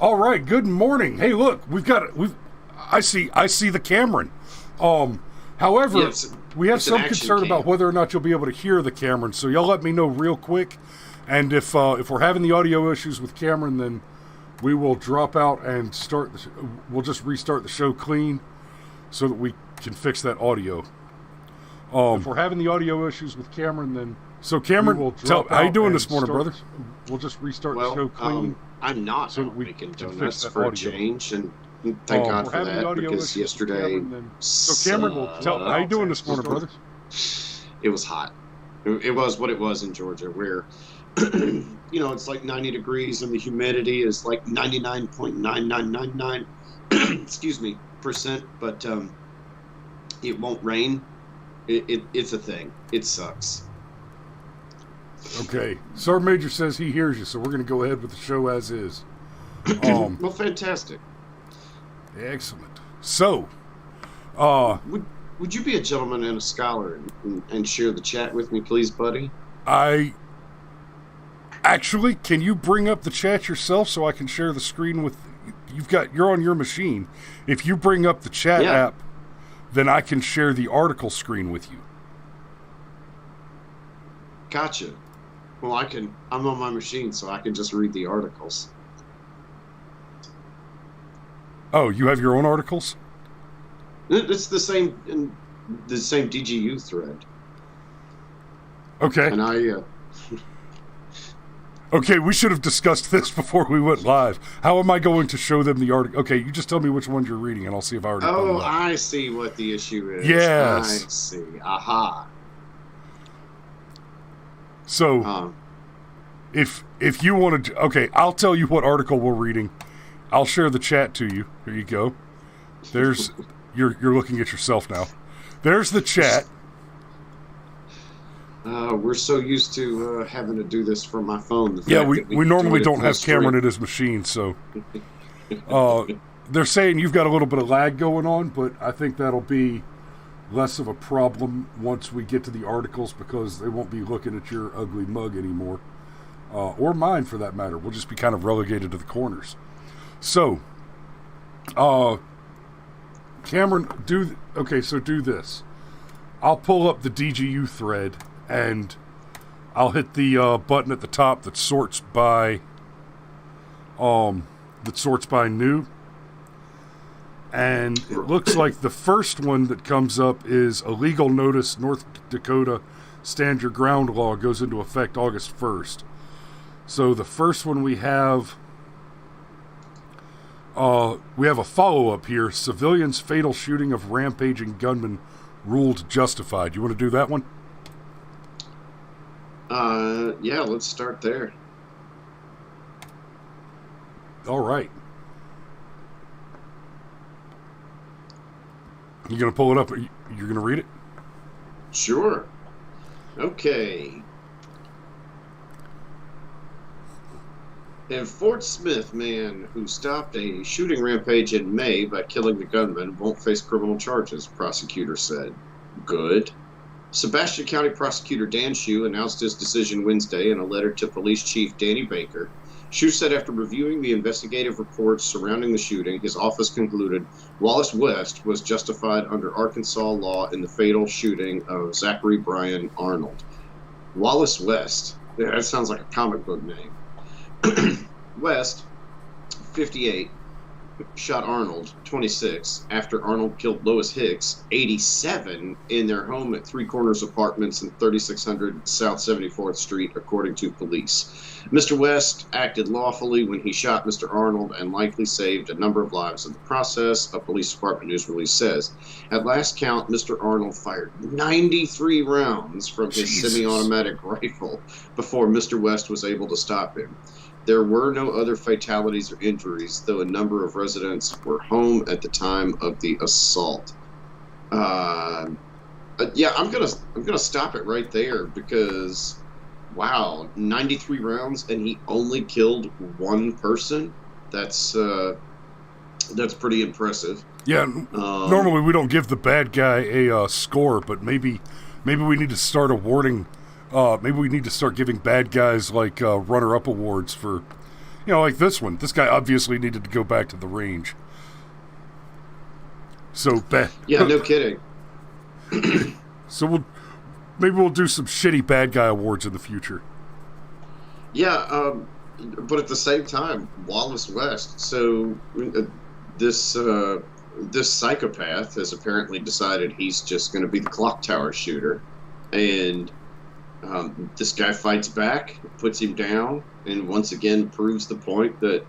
All right, good morning. Hey, look, I see the Cameron. However, Yeah, we have it's an some action concern about cam. whether or not you'll be able to hear the Cameron. So y'all let me know real quick, and if we're having the audio issues with Cameron, then we will drop out and we'll just restart the show clean, so that we can fix that audio. If we're having the audio issues with Cameron, then so Cameron, how you doing this morning, brother? We'll just restart the show clean. I'm not so that we making can fix donuts that for a audio. change, and thank God we're for having the that, audio because issues with yesterday Cameron, then. So Cameron, how you doing this morning, brother? it was hot. It was what it was in Georgia, where it's like 90 degrees and the humidity is like 99.9999 excuse me percent, but it won't rain. It's a thing. It sucks. Okay, Sergeant Major says he hears you, so we're going to go ahead with the show as is. Well, fantastic. Excellent. So, would you be a gentleman and a scholar and share the chat with me, please, buddy? Actually, can you bring up the chat yourself so I can share the screen with you're on your machine. If you bring up the chat app, then I can share the article screen with you. Gotcha. Well, I'm on my machine, so I can just read the articles. Oh, you have your own articles? It's the same DGU thread. Okay. And Okay, we should have discussed this before we went live. How am I going to show them the article? Okay, you just tell me which ones you're reading, and I'll see if I already pulled it up. I see what the issue is. Yes. I see. Aha. So, if you want to... Okay, I'll tell you what article we're reading. I'll share the chat to you. Here you go. There's... You're looking at yourself now. There's the chat. We're so used to having to do this from my phone. Yeah, we normally don't have Cameron at his machine, so... they're saying you've got a little bit of lag going on, but I think that'll be less of a problem once we get to the articles, because they won't be looking at your ugly mug anymore. Or mine, for that matter. We'll just be kind of relegated to the corners. So, Cameron, do this. I'll pull up the DGU thread, and I'll hit the button at the top that sorts by new. And it looks like the first one that comes up is a legal notice: North Dakota Stand Your Ground law goes into effect August 1st. So the first one we have a follow-up here: civilians' fatal shooting of rampaging gunman ruled justified. You want to do that one? Yeah, let's start there. All right. You going to pull it up? You're going to read it? Sure. Okay. In Fort Smith, man who stopped a shooting rampage in May by killing the gunman won't face criminal charges, prosecutor said. Good. Sebastian County Prosecutor Dan Shue announced his decision Wednesday in a letter to Police Chief Danny Baker. Shue said after reviewing the investigative reports surrounding the shooting, his office concluded Wallace West was justified under Arkansas law in the fatal shooting of Zachary Brian Arnold. Wallace West. Yeah, that sounds like a comic book name. West, 58, shot Arnold, 26, after Arnold killed Lois Hicks, 87, in their home at Three Corners Apartments in 3600 South 74th Street, according to police. Mr. West acted lawfully when he shot Mr. Arnold and likely saved a number of lives in the process, a police department news release says. At last count, Mr. Arnold fired 93 rounds from his semi-automatic rifle before Mr. West was able to stop him. There were no other fatalities or injuries, though a number of residents were home at the time of the assault. I'm gonna stop it right there, because wow, 93 rounds and he only killed one person. That's pretty impressive. Yeah, normally we don't give the bad guy a score, but maybe we need to start awarding. Maybe we need to start giving bad guys like runner-up awards for, like this one. This guy obviously needed to go back to the range. So bad. Yeah, no kidding. So maybe we'll do some shitty bad guy awards in the future. Yeah, but at the same time, Wallace West. So this psychopath has apparently decided he's just going to be the clock tower shooter, and this guy fights back, puts him down, and once again proves the point that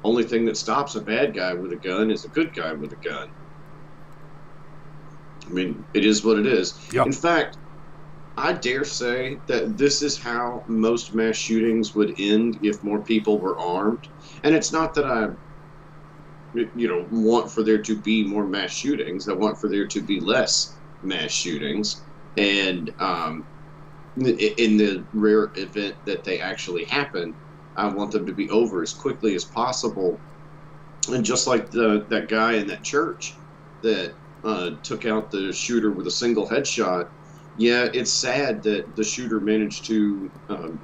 only thing that stops a bad guy with a gun is a good guy with a gun. I mean, it is what it is. Yep. In fact, I dare say that this is how most mass shootings would end if more people were armed. And it's not that I, want for there to be more mass shootings. I want for there to be less mass shootings. And in the rare event that they actually happen, I want them to be over as quickly as possible. And just like that guy in that church that took out the shooter with a single headshot, yeah, it's sad that the shooter managed to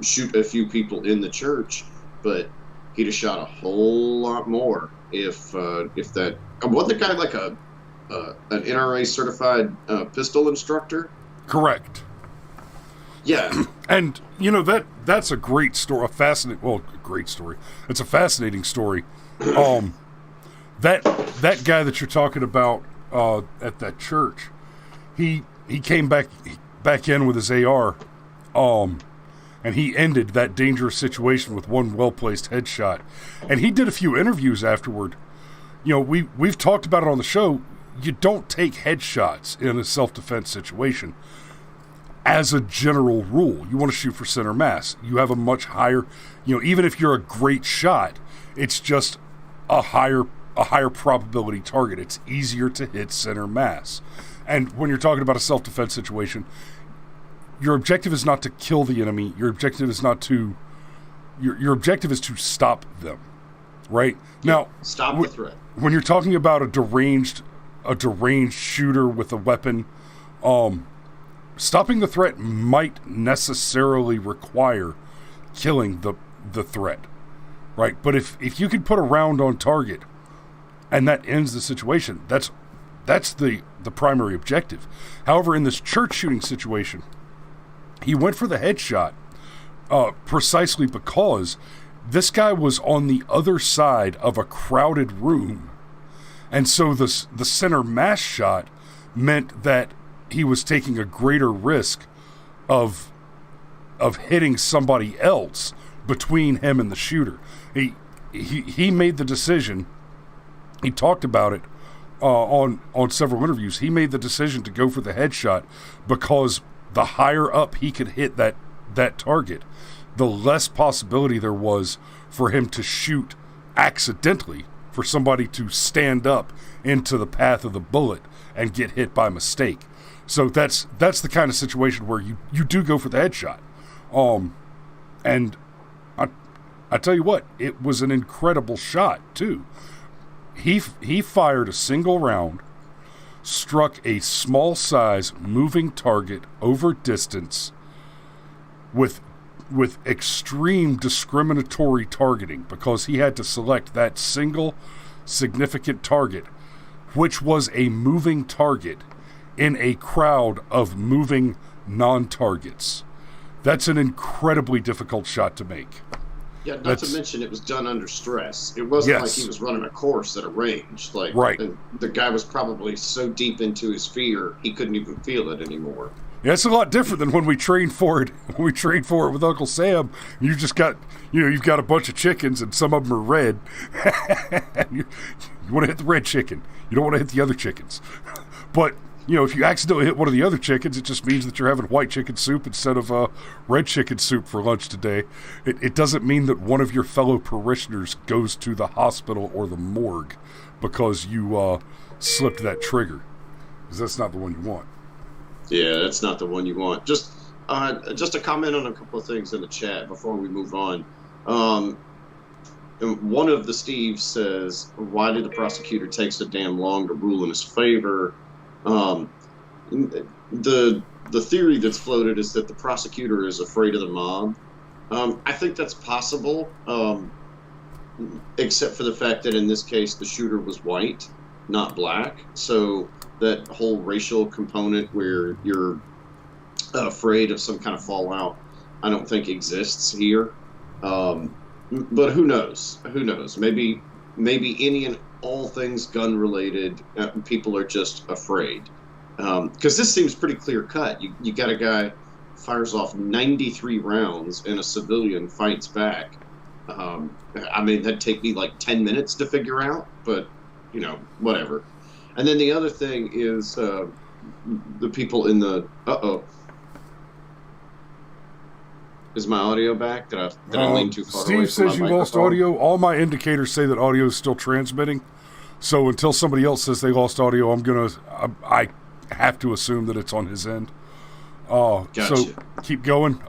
shoot a few people in the church, but he'd have shot a whole lot more if that wasn't the guy like an NRA certified pistol instructor. Correct. Yeah, and that's a great story, great story. It's a fascinating story. That guy that you're talking about at that church, he came back in with his AR, and he ended that dangerous situation with one well-placed headshot. And he did a few interviews afterward. We've talked about it on the show. You don't take headshots in a self-defense situation as a general rule. You want to shoot for center mass. You have a much higher, even if you're a great shot, it's just a higher probability target. It's easier to hit center mass. And when you're talking about a self-defense situation, your objective is not to kill the enemy. Your objective is your objective is to stop them. Right? Now, stop the threat. When you're talking about a deranged shooter with a weapon, stopping the threat might necessarily require killing the threat. Right? But if you could put a round on target and that ends the situation, that's the primary objective. However, in this church shooting situation, he went for the headshot precisely because this guy was on the other side of a crowded room. And so the center mass shot meant that he was taking a greater risk of hitting somebody else between him and the shooter. He made the decision. He talked about it on several interviews. He made the decision to go for the headshot because the higher up he could hit that target, the less possibility there was for him to shoot accidentally, for somebody to stand up into the path of the bullet and get hit by mistake. So that's the kind of situation where you do go for the headshot. And I tell you what, it was an incredible shot too. He fired a single round, struck a small size moving target over distance with extreme discriminatory targeting, because he had to select that single significant target, which was a moving target in a crowd of moving non-targets. That's an incredibly difficult shot to make. Yeah, not to mention it was done under stress. It wasn't like he was running a course at a range. Like, right. The guy was probably so deep into his fear he couldn't even feel it anymore. Yeah, it's a lot different than when we trained for it. When we trained for it with Uncle Sam, you've got a bunch of chickens and some of them are red. you want to hit the red chicken. You don't want to hit the other chickens. But if you accidentally hit one of the other chickens, it just means that you're having white chicken soup instead of red chicken soup for lunch today. It doesn't mean that one of your fellow parishioners goes to the hospital or the morgue because you slipped that trigger, because that's not the one you want. Yeah, that's not the one you want. Just a comment on a couple of things in the chat before we move on. One of the Steves says, why did the prosecutor take so damn long to rule in his favor? The theory that's floated is that the prosecutor is afraid of the mob. I think that's possible. except for the fact that in this case the shooter was white, not black. So that whole racial component where you're afraid of some kind of fallout, I don't think exists here. But who knows? Who knows? Maybe any and all things gun related, people are just afraid. Because this seems pretty clear cut. You got a guy fires off 93 rounds and a civilian fights back. I mean, that'd take me like 10 minutes to figure out, but whatever. And then the other thing is the people in the Is my audio back? Did I lean too far away? Steve says you lost audio. All my indicators say that audio is still transmitting. So until somebody else says they lost audio, I have to assume that it's on his end. Gotcha. So keep going.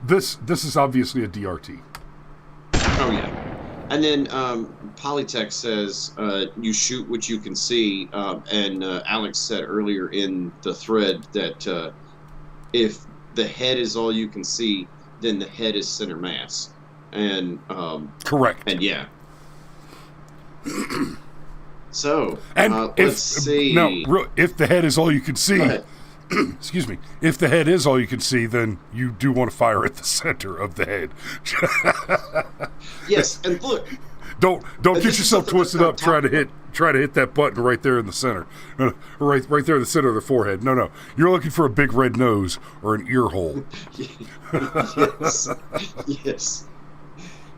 This is obviously a DRT. Oh yeah. And then Polytech says you shoot what you can see, and Alex said earlier in the thread that if the head is all you can see, then the head is center mass. And correct. And yeah. So and let's see. Now, if the head is all you can see, excuse me. If the head is all you can see, then you do want to fire at the center of the head. Yes, and look. Don't get yourself twisted up trying to hit that button right there in the center. Right there in the center of the forehead. No. You're looking for a big red nose or an ear hole. Yes.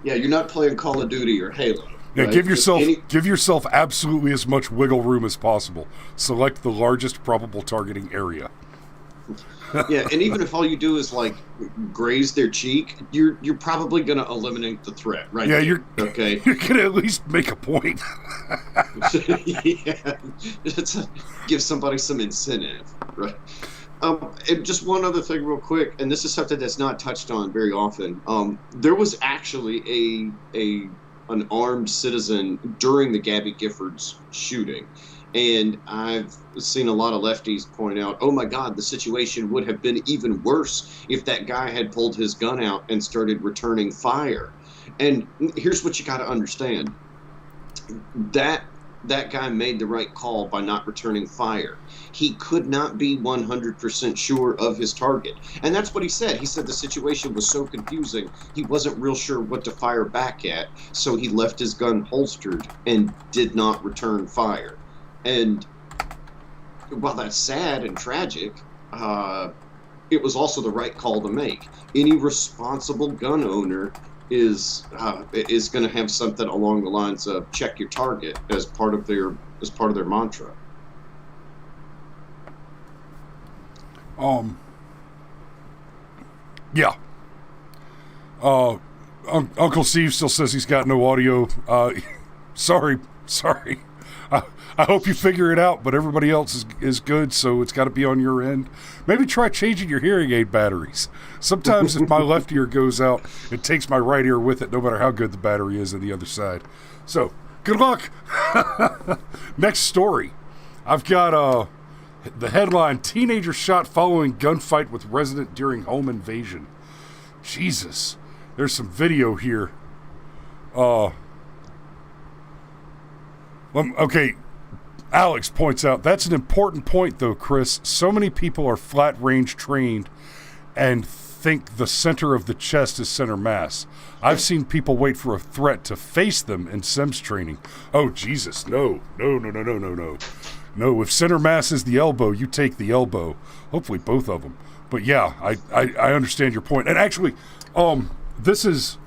Yeah, you're not playing Call of Duty or Halo. Yeah, right? give yourself absolutely as much wiggle room as possible. Select the largest probable targeting area. Yeah, and even if all you do is like graze their cheek, you're probably going to eliminate the threat, right? Yeah, you're okay. You're going to at least make a point. Yeah, give somebody some incentive, right? And just one other thing, real quick, and this is something that's not touched on very often. There was actually an armed citizen during the Gabby Giffords shooting. And I've seen a lot of lefties point out, oh my God, the situation would have been even worse if that guy had pulled his gun out and started returning fire. And here's what you got to understand. That guy made the right call by not returning fire. He could not be 100% sure of his target. And that's what he said. He said the situation was so confusing, he wasn't real sure what to fire back at, so he left his gun holstered and did not return fire. And while that's sad and tragic, it was also the right call to make. Any responsible gun owner is going to have something along the lines of check your target as part of their mantra. Yeah. Uncle Steve still says he's got no audio. Sorry. I hope you figure it out, but everybody else is good, so it's got to be on your end. Maybe try changing your hearing aid batteries. Sometimes if my left ear goes out, it takes my right ear with it, no matter how good the battery is on the other side. So, good luck. Next story. I've got the headline, Teenager Shot Following Gunfight with Resident During Home Invasion. Jesus. There's some video here. Okay. Alex points out, that's an important point, though, Chris. So many people are flat-range trained and think the center of the chest is center mass. I've seen people wait for a threat to face them in SIMS training. Oh, Jesus, no. No, if center mass is the elbow, you take the elbow. Hopefully both of them. But yeah, I understand your point. And actually, this is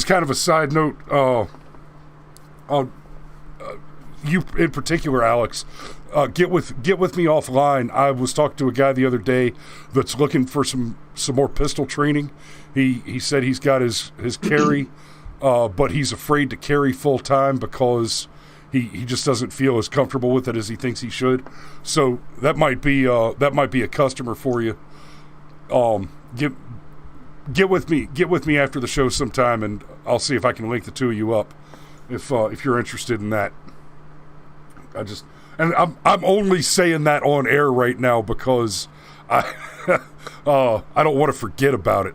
kind of a side note. You in particular, Alex, get with me offline. I was talking to a guy the other day that's looking for some more pistol training. He said he's got his carry, but he's afraid to carry full time because he just doesn't feel as comfortable with it as he thinks he should. So that might be a customer for you. Get with me after the show sometime, and I'll see if I can link the two of you up if you're interested in that. I'm only saying that on air right now because I don't want to forget about it.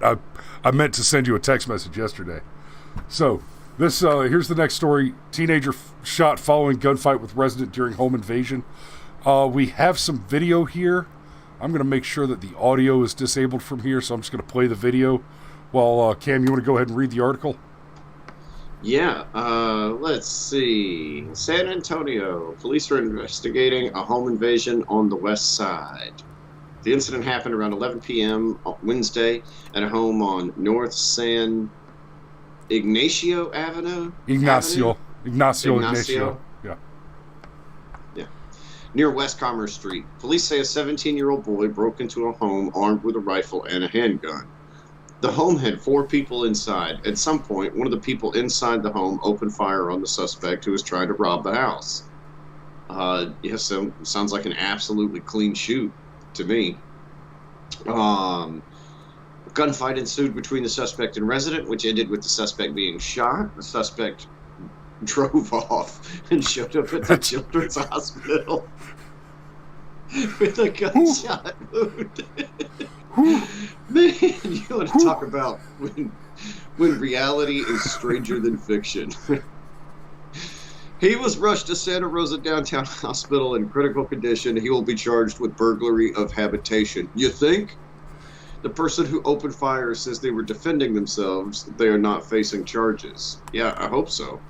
I meant to send you a text message yesterday. So This here's the next story. Teenager shot following gunfight with resident during home invasion. We have some video here. I'm going to make sure that the audio is disabled from here, so I'm just going to play the video. While Cam, you want to go ahead and read the article? Yeah, let's see. San Antonio. Police are investigating a home invasion on the west side. The incident happened around 11 p.m. Wednesday at a home on North San Ignacio Avenue? Ignacio. Yeah. Near West Commerce Street. Police say a 17-year-old boy broke into a home armed with a rifle and a handgun. The home had 4 people inside. At some point, one of the people inside the home opened fire on the suspect who was trying to rob the house. Yes, so sounds like an absolutely clean shoot to me. A gunfight ensued between the suspect and resident, which ended with the suspect being shot. The suspect drove off and showed up at the children's hospital with a gunshot wound. Man, you want to talk about when reality is stranger than fiction. He was rushed to Santa Rosa Downtown Hospital in critical condition. He will be charged with burglary of habitation. You think? The person who opened fire says they were defending themselves. They are not facing charges. Yeah, I hope so.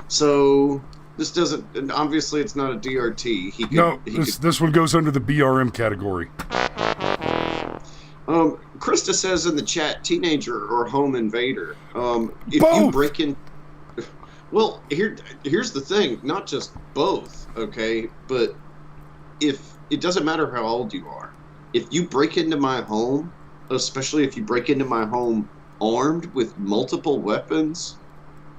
So this doesn't, and obviously it's not a DRT. This one goes under the BRM category. Krista says in the chat, teenager or home invader. If both. You break in, well, here's the thing, not just both, okay, but if it doesn't matter how old you are, if you break into my home, especially if you break into my home armed with multiple weapons,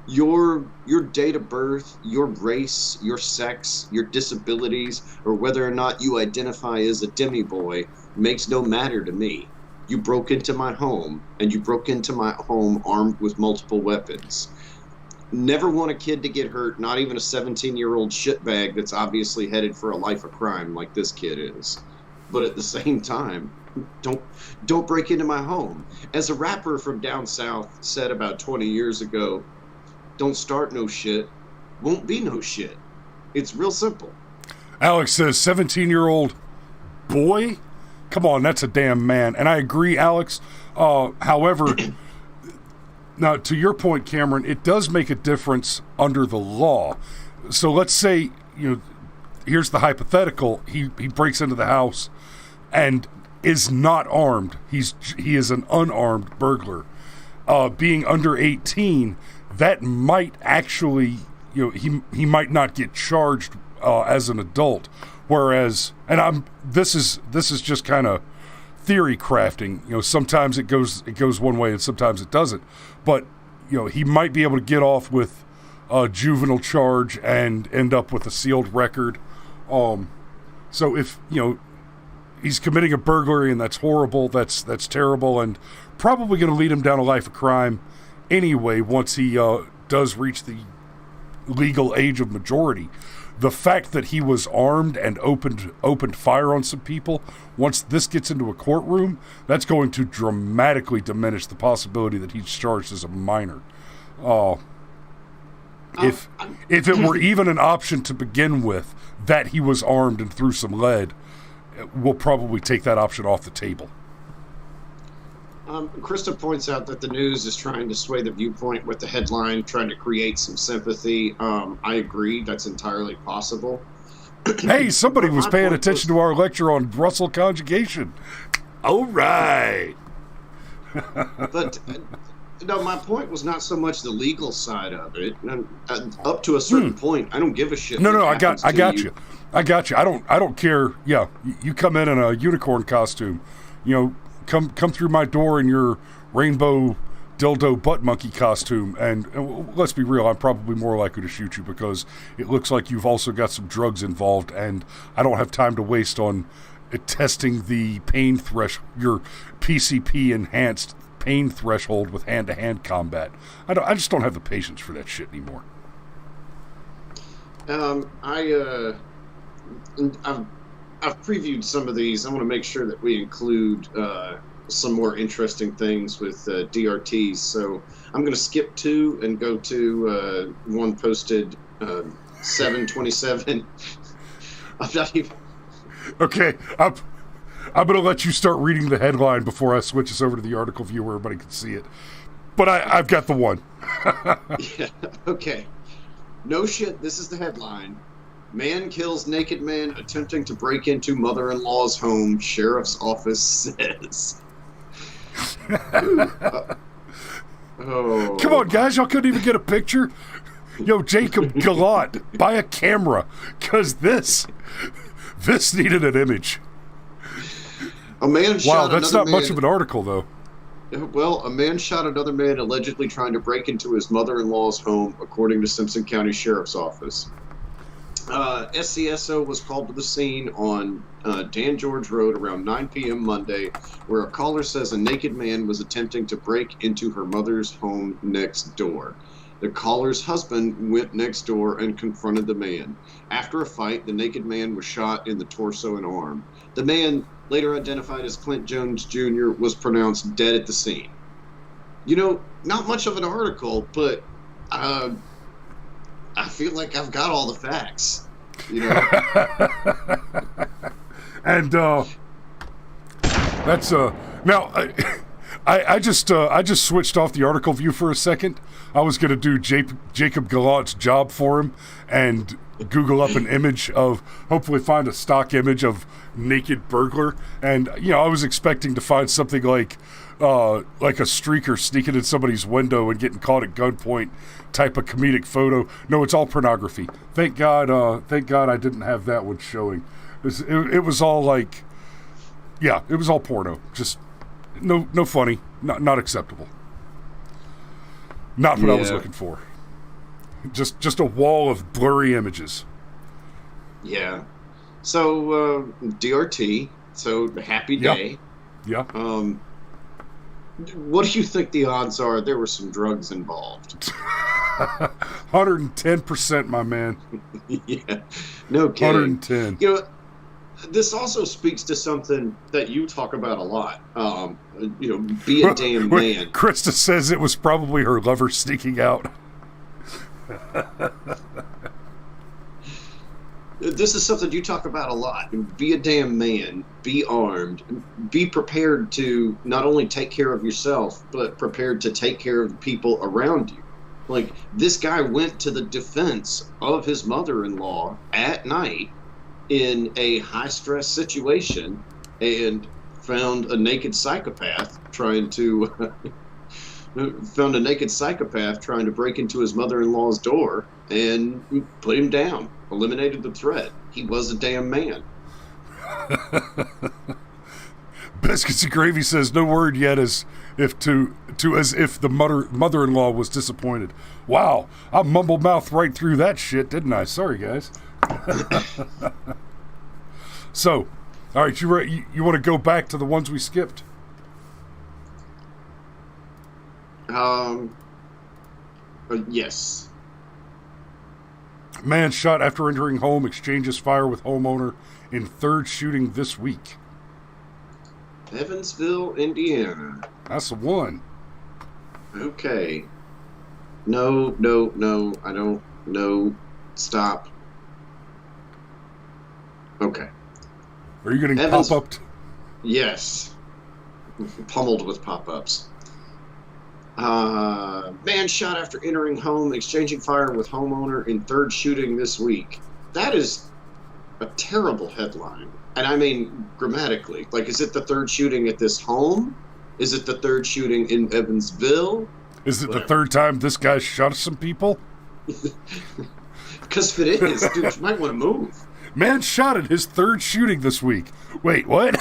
your date of birth, your race, your sex, your disabilities, or whether or not you identify as a demi-boy makes no matter to me. You broke into my home, and you broke into my home armed with multiple weapons. Never want a kid to get hurt, not even a 17-year-old shitbag that's obviously headed for a life of crime like this kid is. But at the same time, don't break into my home. As a rapper from down south said about 20 years ago, don't start no shit, won't be no shit. It's real simple. Alex says 17-year-old boy? Come on, that's a damn man. And I agree, Alex. However, now to your point, Cameron, it does make a difference under the law. So let's say, here's the hypothetical. He breaks into the house and is not armed. He is an unarmed burglar. Being under 18, that might actually, he might not get charged as an adult. Whereas, and this is just kind of theory crafting. Sometimes it goes one way and sometimes it doesn't. But he might be able to get off with a juvenile charge and end up with a sealed record. So if he's committing a burglary and that's horrible, that's terrible, and probably going to lead him down a life of crime anyway once he does reach the legal age of majority. The fact that he was armed and opened fire on some people, once this gets into a courtroom, that's going to dramatically diminish the possibility that he's charged as a minor. If it were even an option to begin with that he was armed and threw some lead, we'll probably take that option off the table. Krista points out that the news is trying to sway the viewpoint with the headline, trying to create some sympathy. I agree, that's entirely possible. Hey, somebody was paying attention to our lecture on Russell conjugation. All right. But no, my point was not so much the legal side of it. Up to a certain point, I don't give a shit. No, I got you. I don't care. Yeah, you come in a unicorn costume, Come through my door in your rainbow dildo butt monkey costume, and let's be real, I'm probably more likely to shoot you because it looks like you've also got some drugs involved, and I don't have time to waste on testing the pain your PCP enhanced pain threshold with hand-to-hand combat. I just don't have the patience for that shit anymore. I've previewed some of these. I want to make sure that we include some more interesting things with DRTs. So I'm going to skip 2 and go to one posted 7/27. I'm not even. Okay, I'm going to let you start reading the headline before I switch us over to the article view where everybody can see it. But I've got the one. Yeah, okay. No shit, this is the headline. Man kills naked man attempting to break into mother-in-law's home, sheriff's office says. Oh. Come on, guys, y'all couldn't even get a picture? Yo, Jacob Gallant, buy a camera, because this needed an image. A man shot wow, that's not man. much of an article, though. Well, a man shot another man allegedly trying to break into his mother-in-law's home, according to Simpson County Sheriff's Office. SCSO was called to the scene on Dan George Road around 9 p.m. Monday, where a caller says a naked man was attempting to break into her mother's home next door. The caller's husband went next door and confronted the man. After a fight, the naked man was shot in the torso and arm. The man, later identified as Clint Jones Jr., was pronounced dead at the scene. You know, not much of an article, but I feel like I've got all the facts. You know? And that's now I just switched off the article view for a second. I was going to do Jacob Gallant's job for him and Google up an image of, hopefully find a stock image of naked burglar. And, you know, I was expecting to find something like a streaker sneaking in somebody's window and getting caught at gunpoint type of comedic photo. No, it's all pornography. Thank God I didn't have that one showing. It was all like, yeah, it was all porno. Just no funny, not acceptable. Not what I was looking for. Just a wall of blurry images. Yeah. So DRT. So happy day. Yeah. What do you think the odds are there were some drugs involved? 110%, my man. Yeah. No kidding. 110. You know, this also speaks to something that you talk about a lot. You know, be a damn man. Krista says it was probably her lover sneaking out. This is something you talk about a lot. Be a damn man. Be armed. Be prepared to not only take care of yourself, but prepared to take care of the people around you. Like, this guy went to the defense of his mother-in-law at night in a high-stress situation and found a naked psychopath trying to break into his mother-in-law's door and put him down, eliminated the threat. He was a damn man. Biscuits and Gravy says no word yet as if the mother-in-law was disappointed. Wow, I mumble-mouthed right through that shit, didn't I? Sorry, guys. So, all right, you want to go back to the ones we skipped? Yes. Man shot after entering home, exchanges fire with homeowner in third shooting this week. Evansville, Indiana. That's the one. Okay. No, I don't know. Stop. Okay. Are you getting pop-upped? Yes. Pummeled with pop-ups. Man shot after entering home, exchanging fire with homeowner in third shooting this week. That is a terrible headline. And I mean, grammatically. Like, is it the third shooting at this home? Is it the third shooting in Evansville? Is it the third time this guy shot some people? Because if it is, dude, you might want to move. Man shot at his third shooting this week. Wait, what?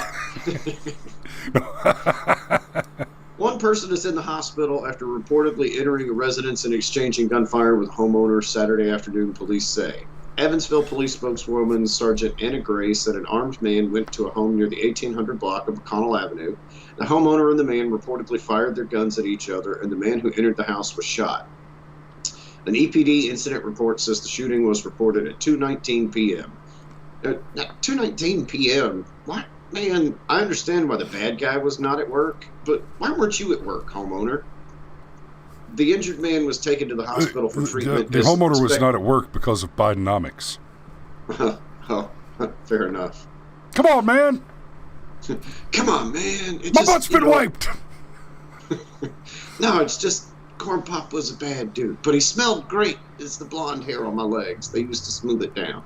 One person is in the hospital after reportedly entering a residence and exchanging gunfire with homeowners Saturday afternoon, police say. Evansville police spokeswoman Sergeant Anna Gray said an armed man went to a home near the 1800 block of O'Connell Avenue. The homeowner and the man reportedly fired their guns at each other, and the man who entered the house was shot. An EPD incident report says the shooting was reported at 2:19 p.m. 2:19 p.m.? What? Man, I understand why the bad guy was not at work, but why weren't you at work, homeowner? The injured man was taken to the hospital for treatment. The homeowner was not at work because of Bidenomics. Oh, fair enough. Come on, man. Come on, man. My butt's been wiped. No, it's just Corn Pop was a bad dude, but he smelled great. It's the blonde hair on my legs. They used to smooth it down.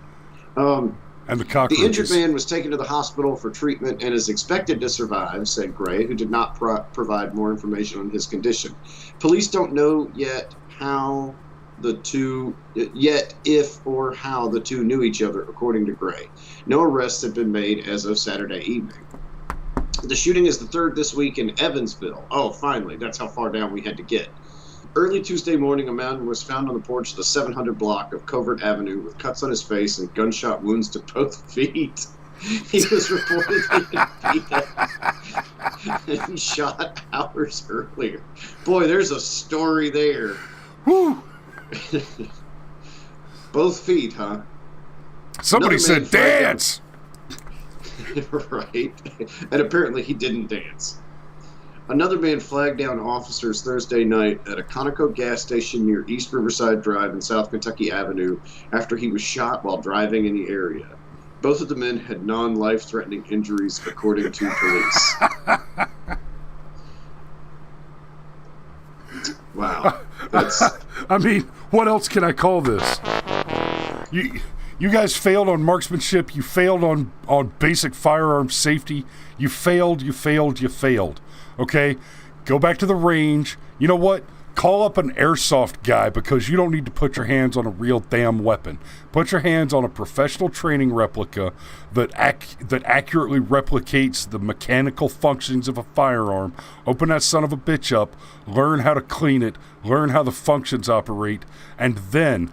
And the cockroaches. The injured man was taken to the hospital for treatment and is expected to survive, said Gray, who did not provide more information on his condition. Police don't know yet if or how the two knew each other, according to Gray. No arrests have been made as of Saturday evening. The shooting is the third this week in Evansville. Oh, finally, that's how far down we had to get. Early Tuesday morning, a man was found on the porch of the 700 block of Covert Avenue with cuts on his face and gunshot wounds to both feet. He was reportedly beat and shot hours earlier. Boy, there's a story there. Whew. Both feet, huh? Somebody said dance! Right. And apparently he didn't dance. Another man flagged down officers Thursday night at a Conoco gas station near East Riverside Drive and South Kentucky Avenue after he was shot while driving in the area. Both of the men had non-life-threatening injuries, according to police. Wow. That's... I mean, what else can I call this? You guys failed on marksmanship. You failed on basic firearms safety. You failed. Okay? Go back to the range. You know what? Call up an airsoft guy because you don't need to put your hands on a real damn weapon. Put your hands on a professional training replica that accurately replicates the mechanical functions of a firearm. Open that son of a bitch up. Learn how to clean it. Learn how the functions operate. And then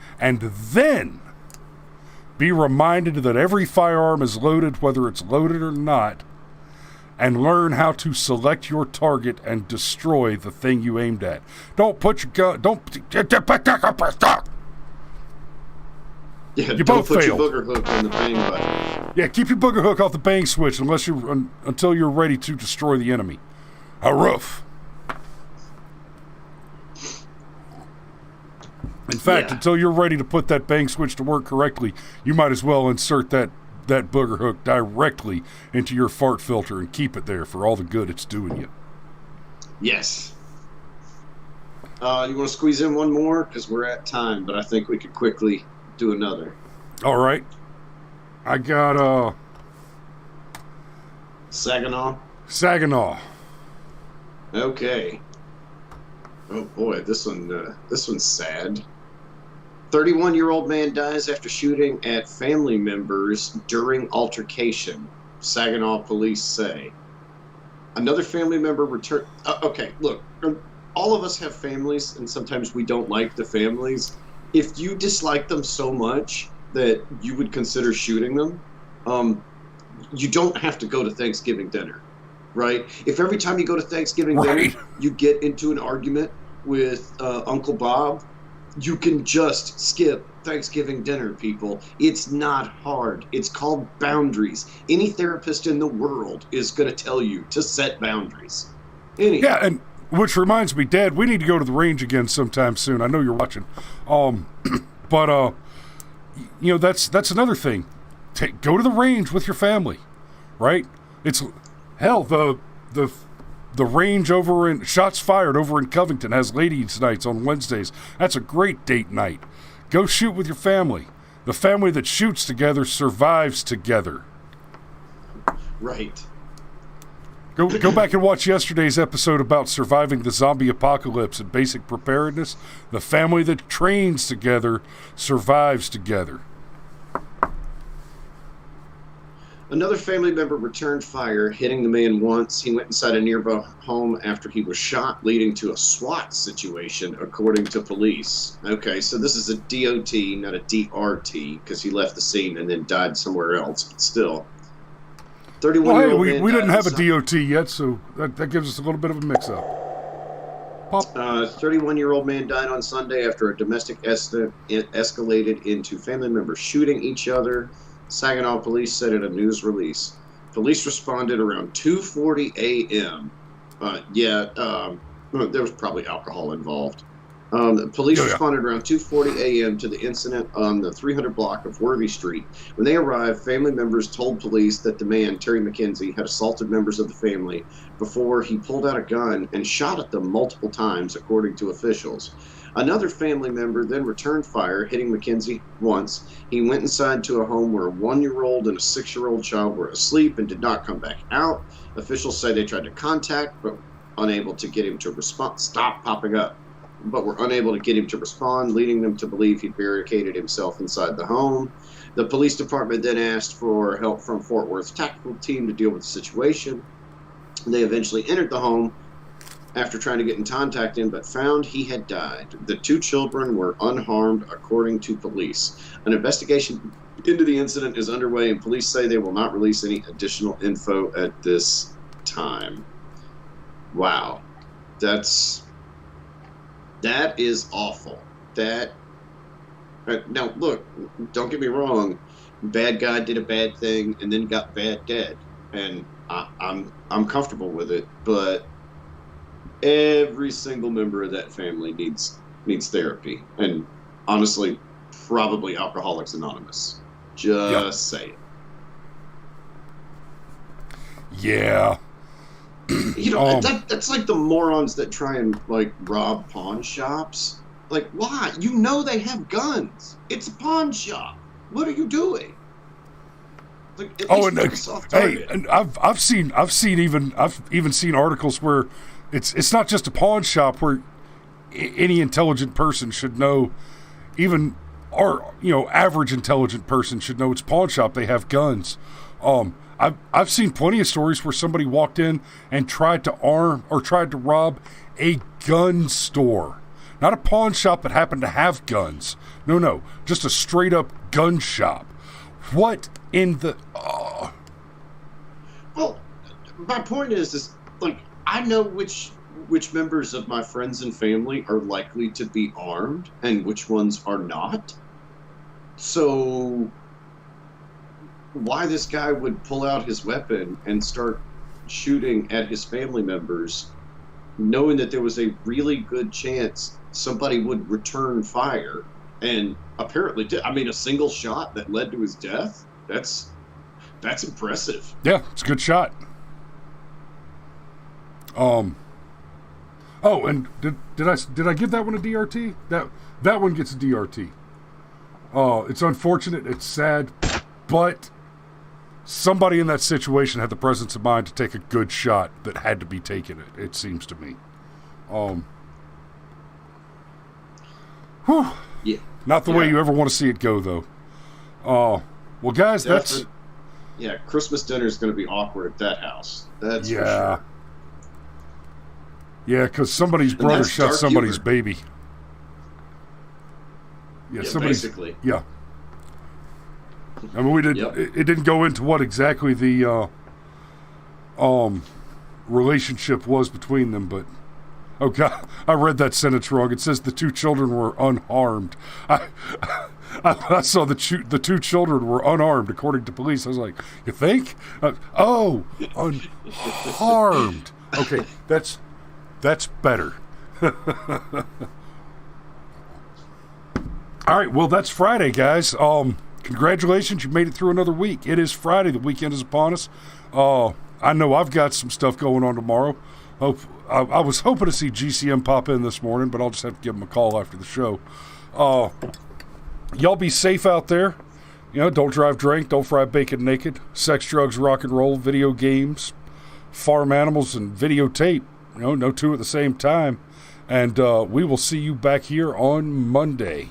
be reminded that every firearm is loaded, whether it's loaded or not, and learn how to select your target and destroy the thing you aimed at. Don't put your gun. Yeah, you don't both put failed. your booger hook on the bang button. Yeah, keep your booger hook off the bang switch until you're ready to destroy the enemy. Hurrah! In fact, until you're ready to put that bang switch to work correctly, you might as well insert that booger hook directly into your fart filter and keep it there for all the good it's doing you. Yes. You want to squeeze in one more? Because we're at time, but I think we could quickly do another. All right. I got, Saginaw. Okay. Oh boy, this one's sad. 31-year-old man dies after shooting at family members during altercation, Saginaw police say. Another family member returned... okay, look, all of us have families, and sometimes we don't like the families. If you dislike them so much that you would consider shooting them, you don't have to go to Thanksgiving dinner, right? If every time you go to Thanksgiving dinner, you get into an argument with Uncle Bob, you can just skip Thanksgiving dinner, people. It's not hard. It's called boundaries. Any therapist in the world is going to tell you to set boundaries. Anyhow. Yeah, and which reminds me, Dad, we need to go to the range again sometime soon. I know you're watching. But that's another thing. Go to the range with your family, right? It's hell, the range over in Shots Fired over in Covington has ladies' nights on Wednesdays. That's a great date night. Go shoot with your family. The family that shoots together survives together. Right. Go back and watch yesterday's episode about surviving the zombie apocalypse and basic preparedness. The family that trains together survives together. Another family member returned fire, hitting the man once. He went inside a nearby home after he was shot, leading to a SWAT situation, according to police. Okay, so this is a DOT, not a DRT, because he left the scene and then died somewhere else, but still. 31-year-old man we didn't have a DOT yet, so that gives us a little bit of a mix-up. 31-year-old man died on Sunday after a domestic escalated into family members shooting each other. Saginaw police said in a news release. Police responded around 2:40 a.m. There was probably alcohol involved. Police responded around 2:40 a.m. to the incident on the 300 block of Worthy Street. When they arrived, family members told police that the man, Terry McKenzie, had assaulted members of the family before he pulled out a gun and shot at them multiple times, according to officials. Another family member then returned fire, hitting McKenzie once. He went inside to a home where a 1-year-old and a 6-year-old child were asleep and did not come back out. Officials say they tried to contact, but unable to get him to respond. Stop popping up. But were unable to get him to respond, leading them to believe he barricaded himself inside the home. The police department then asked for help from Fort Worth's tactical team to deal with the situation. They eventually entered the home after trying to get in contact with him, but found he had died. The 2 children were unharmed, according to police. An investigation into the incident is underway, and police say they will not release any additional info at this time. Wow. That is awful. Now, look, don't get me wrong. Bad guy did a bad thing and then got bad dead, and I'm comfortable with it. But every single member of that family needs therapy, and honestly, probably Alcoholics Anonymous. Just say it. Yeah. That's like the morons that try and like rob pawn shops. Like, why? You know they have guns. It's a pawn shop. What are you doing? Like, and I've even seen articles where it's not just a pawn shop, where any intelligent person should know, even average intelligent person should know it's a pawn shop. They have guns. I've seen plenty of stories where somebody walked in and tried to rob a gun store. Not a pawn shop that happened to have guns. No, just a straight up gun shop. What in the... Well, my point is like, I know which members of my friends and family are likely to be armed and which ones are not. So why this guy would pull out his weapon and start shooting at his family members, knowing that there was a really good chance somebody would return fire, and apparently did. I mean, a single shot that led to his death, that's impressive. Yeah, it's a good shot. Oh, and did I give that one a DRT? That one gets a DRT. It's unfortunate, it's sad, but somebody in that situation had the presence of mind to take a good shot that had to be taken, it seems to me. Yeah. Not the way you ever want to see it go, though. Well, guys, that's... Yeah, Christmas dinner is going to be awkward at that house. That's for sure. Yeah, because somebody's brother shot somebody's baby. Yeah, basically. Yeah. I mean, it didn't go into what exactly the relationship was between them, but oh god, I read that sentence wrong. It says the 2 children were unharmed. I saw the 2 children were unarmed, according to police. I was like, you think? Unharmed. Okay, that's better. All right, well, that's Friday, guys. Congratulations, you made it through another week. It is Friday. The weekend is upon us. I know I've got some stuff going on tomorrow. I was hoping to see GCM pop in this morning, but I'll just have to give him a call after the show. Y'all be safe out there. Don't drive drink, don't fry bacon naked. Sex, drugs, rock and roll, video games, farm animals, and videotape. No 2 at the same time. And we will see you back here on Monday.